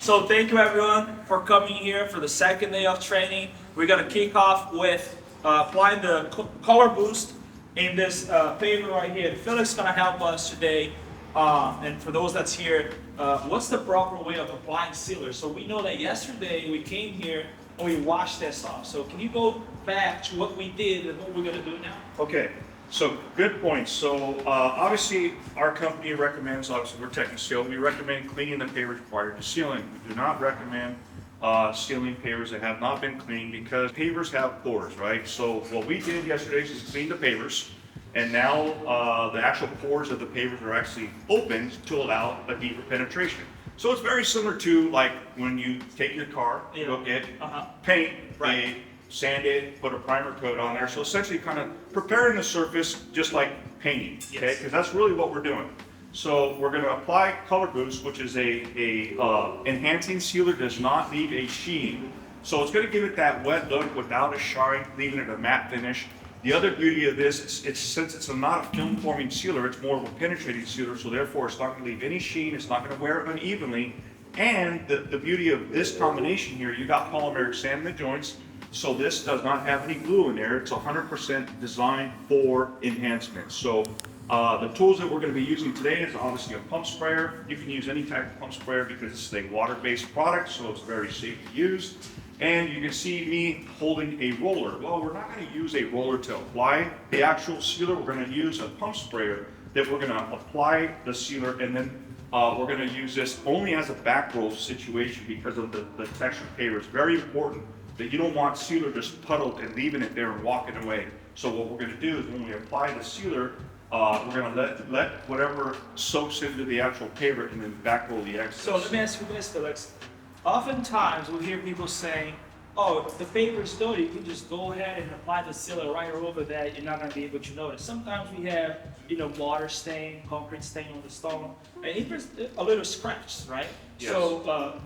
So thank you everyone for coming here for the second day of training. We're gonna kick off with applying the color boost in this paper right here. Felix is gonna help us today. And for those that's here, what's the proper way of applying sealer? So we know that yesterday we came here and we washed this off. So can you go back to what we did and what we're gonna do now? Okay, so good point. So obviously our company recommends, obviously we're Techniseal, we recommend cleaning the pavers prior to sealing. We do not recommend sealing pavers that have not been cleaned because pavers have pores, right? So what we did yesterday is clean the pavers, and now the actual pores of the pavers are actually opened to allow a deeper penetration. So it's very similar to like when you take your car, you go get paint, Right. sand it, put a primer coat on there. So essentially kind of preparing the surface just like painting, okay? Yes. Because that's really what we're doing. So we're going to apply Color Boost, which is a enhancing sealer, does not leave a sheen. So it's going to give it that wet look without a shine, leaving it a matte finish. The other beauty of this, since it's not a film forming sealer, it's more of a penetrating sealer, so therefore it's not going to leave any sheen, it's not going to wear unevenly. And the beauty of this combination here, you got polymeric sand in the joints, so this does not have any glue in there. It's 100% designed for enhancement. So the tools that we're going to be using today is obviously a pump sprayer. You can use any type of pump sprayer because it's a water-based product, so it's very safe to use. And you can see me holding a roller. Well, we're not going to use a roller to apply the actual sealer. We're going to use a pump sprayer that we're going to apply the sealer, and then we're going to use this only as a back roll situation because of the texture paver. It's very important that you don't want sealer just puddled and leaving it there and walking away. So what we're going to do is when we apply the sealer, we're going to let whatever soaks into the actual paver and then back roll the excess. So let me ask you this, Felix. Oftentimes we hear people saying, oh, if the paper is dirty, you can just go ahead and apply the sealer right over that. You're not going to be able to notice. Sometimes we have, water stain, concrete stain on the stone, and even a little scratch, right? Yes. So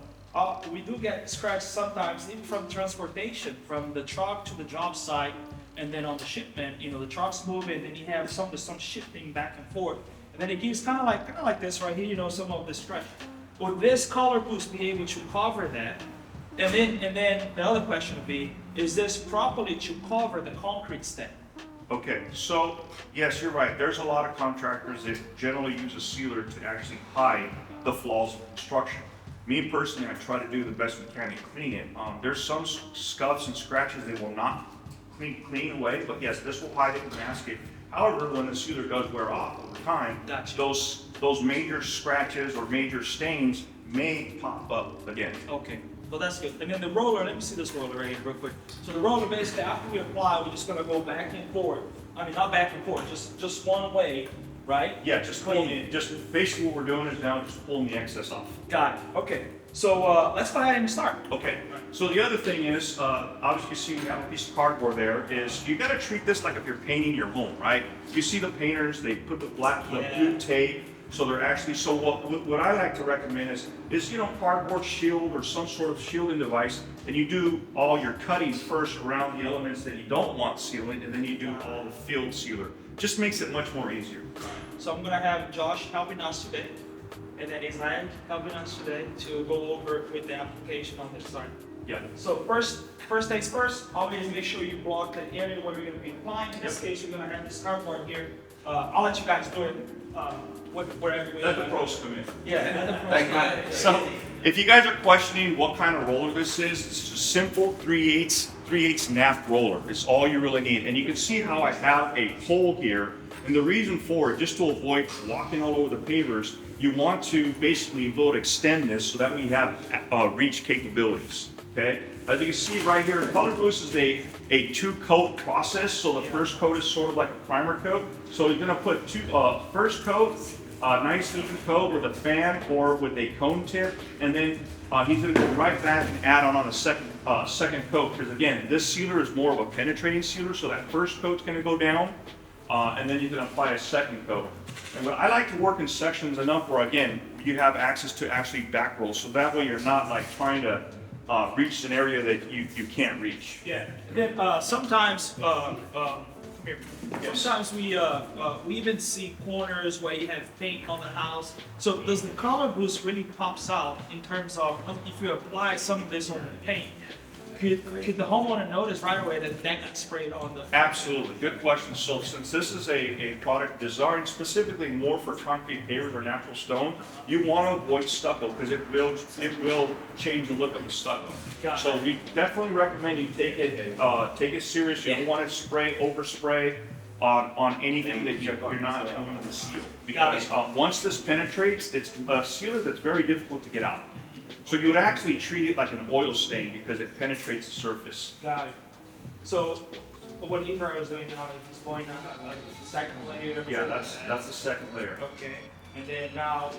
we do get scratches sometimes, even from transportation, from the truck to the job site, and then on the shipment, the truck's moving, and you have some shifting back and forth, and then it gives kind of like this right here, some of the scratch. Would this color boost be able to cover that? And then the other question would be, is this properly to cover the concrete stain? Okay, so yes, you're right. There's a lot of contractors that generally use a sealer to actually hide the flaws of construction. Me personally, I try to do the best we can to clean it. There's some scuffs and scratches they will not clean away, but yes, this will hide it and mask it. However, when the sealer does wear off over time, Gotcha. those major scratches or major stains may pop up again. Okay, well that's good. And then the roller, let me see this roller right here real quick. So the roller, basically after we apply, we're just gonna go back and forth. I mean, not back and forth, just one way, right? Yeah, just basically what we're doing is now just pulling the excess off. Got it, okay. So let's go ahead and start. Okay, so the other thing is, obviously you see we have a piece of cardboard there, is you gotta treat this like if you're painting your home, right? You see the painters, they put the blue tape, so they're actually, so what I like to recommend is cardboard shield or some sort of shielding device, and you do all your cutting first around the elements that you don't want sealing, and then you do all the field sealer. Just makes it much more easier. So I'm gonna have Josh helping us today, and then Israel helping us today to go over with the application on this side. Yeah. So first things first, always make sure you block the area where we're gonna be applying. In this case, we're gonna have this cardboard here. I'll let you guys do it wherever we Let the pros come in. Yeah, let the pros Thank you. come in. So, if you guys are questioning what kind of roller this is, it's a simple 3/8 nap roller. It's all you really need. And you can see how I have a hole here. And the reason for it, just to avoid walking all over the pavers, you want to basically extend this so that we have reach capabilities. Okay? As you can see right here, Color Boost is a two-coat process. So the first coat is sort of like a primer coat. So you're gonna put first coat, nice even coat with a fan or with a cone tip, and then he's going to go right back and add on a second coat, because again, this sealer is more of a penetrating sealer, so that first coat's going to go down, and then you can apply a second coat. And I like to work in sections enough where, again, you have access to actually back roll, so that way you're not like trying to reach an area that you can't reach. Yeah. And then sometimes here. Yes. Sometimes we even see corners where you have paint on the house. So does the color boost really pops out in terms of if you apply some of this on the paint? Could the homeowner notice right away that got sprayed on the? Absolutely, good question. So since this is a product designed specifically more for concrete pavers or natural stone, you want to avoid stucco because it will change the look of the stucco. Got it. So we definitely recommend you take it serious. You don't want to overspray on anything that you're not going to seal, because once this penetrates, it's a sealer that's very difficult to get out. So you would actually treat it like an oil stain because it penetrates the surface. Got it. So what Efra is doing now is going on like the second layer. Yeah, that's the second layer. Okay. And then now,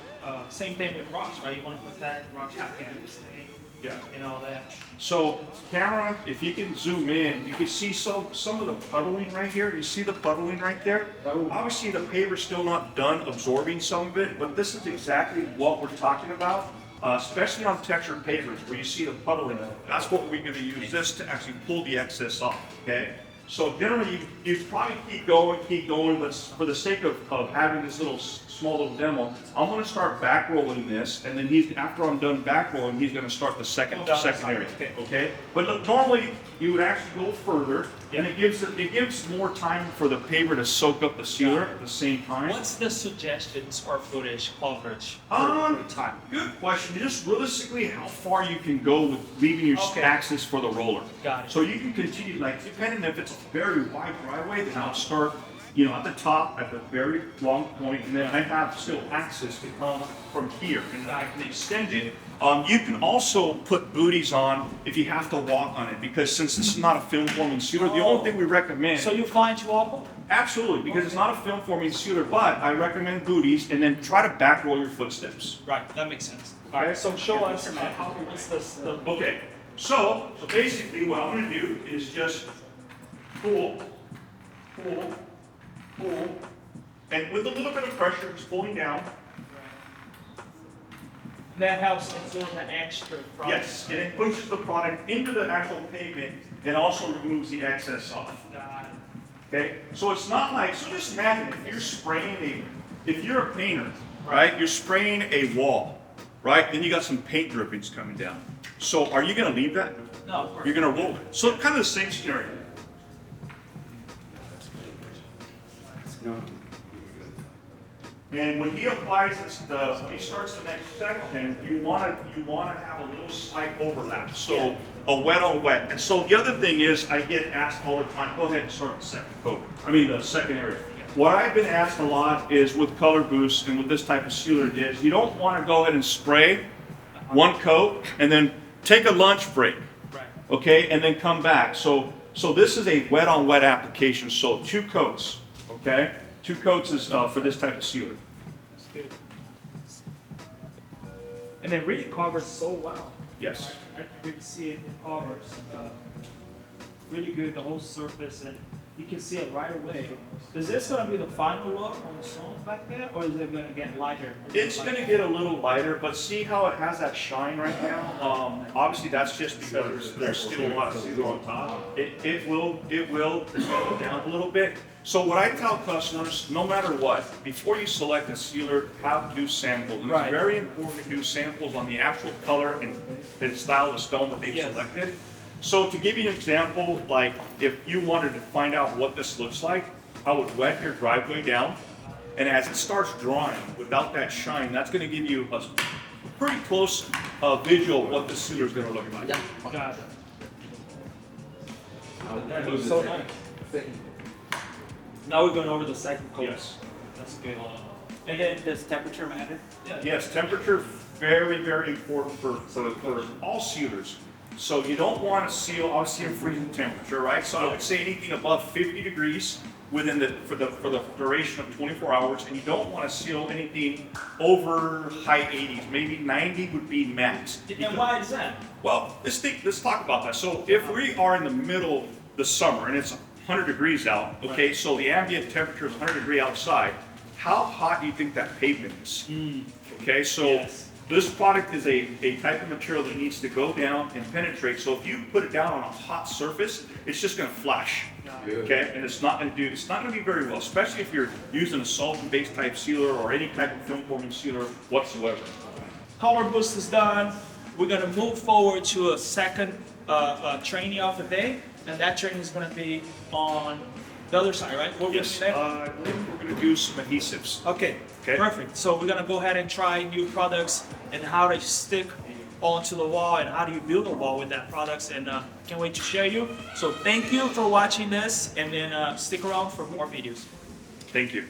same thing with rocks, right? You want to put that rock after this thing. Yeah. And all that. So camera, if you can zoom in, you can see some of the puddling right here. You see the puddling right there? Obviously the paver's still not done absorbing some of it, but this is exactly what we're talking about. Especially on textured pavers where you see the puddling, that's what we're going to use this to actually pull the excess off, okay? So generally you probably keep going, but for the sake of having this small little demo, I'm going to start back rolling this, and then after I'm done back rolling, he's going to start the second area, okay? But look, normally you would actually go further, and it gives more time for the paver to soak up the sealer at the same time. What's the suggested square footage coverage? Time. Good question. Just realistically, how far you can go with leaving your access for the roller. Got it. So you can continue, like, depending if it's a very wide driveway, then I'll start, at the top at the very long point, and then I have still access to come from here, and I can extend it. You can also put booties on if you have to walk on it, because since this is not a film forming sealer, the only thing we recommend. So you find you all? Absolutely, because it's not a film forming sealer, but I recommend booties, and then try to back roll your footsteps. Right, that makes sense. All right, so show us how to use this. Okay, so basically what I'm going to do is just pull, and with a little bit of pressure, just pulling down. That helps absorb the extra product. Yes, and it pushes the product into the actual pavement and also removes the excess off. Okay, so it's not like, so just imagine if you're spraying if you're a painter, right, you're spraying a wall, right, then you got some paint drippings coming down. So are you going to leave that? No, of course. You're going to roll it. So kind of the same scenario. And when he applies this, when he starts the next section, you want to have a little slight overlap. So a wet on wet. And so the other thing is, I get asked all the time. Go ahead and start the second coat. The second area. What I've been asked a lot is with Color Boost and with this type of sealer is you don't want to go ahead and spray one coat and then take a lunch break. Right. Okay, and then come back. So this is a wet on wet application. So 2 coats. Okay, 2 coats is for this type of sealer. That's good. And it really covers so well. Yes. I can really see it covers really good the whole surface, and you can see it right away. Is this going to be the final look on the stones back there, or is it going to get lighter? It's going to get a little lighter, but see how it has that shine right now? Obviously, that's just because there's still a lot of sealer on top. It will go down a little bit. So what I tell customers, no matter what, before you select a sealer, do samples. And Right. It's very important to do samples on the actual color and style of stone that they've selected. So to give you an example, like if you wanted to find out what this looks like, I would wet your driveway down, and as it starts drying without that shine, that's going to give you a pretty close visual of what the sealer is going to look like. Got it. That looks so nice. Now we're going over the second coat. Yes. That's good. And then does temperature matter? Yes, temperature very, very important for all sealers. So you don't want to seal obviously in freezing temperature, right? So I would say anything above 50 degrees within for the duration of 24 hours, and you don't want to seal anything over high 80s. Maybe 90 would be max. And why is that? Well, let's talk about that. So if we are in the middle of the summer and it's 100 degrees out, okay, so the ambient temperature is 100 degrees outside, how hot do you think that pavement is? Okay, so This product is a type of material that needs to go down and penetrate. So if you put it down on a hot surface, it's just going to flash. Okay, and it's not going to be very well, especially if you're using a solvent-based type sealer or any type of film forming sealer whatsoever. Color Boost is done. We're gonna move forward to a second training of the day, and that training is gonna be on the other side, right? What Yes, I believe we're going to do some adhesives. Okay, Okay. perfect. So we're gonna go ahead and try new products and how they stick onto the wall and how do you build a wall with that products, and can't wait to share you. So thank you for watching this, and then stick around for more videos. Thank you.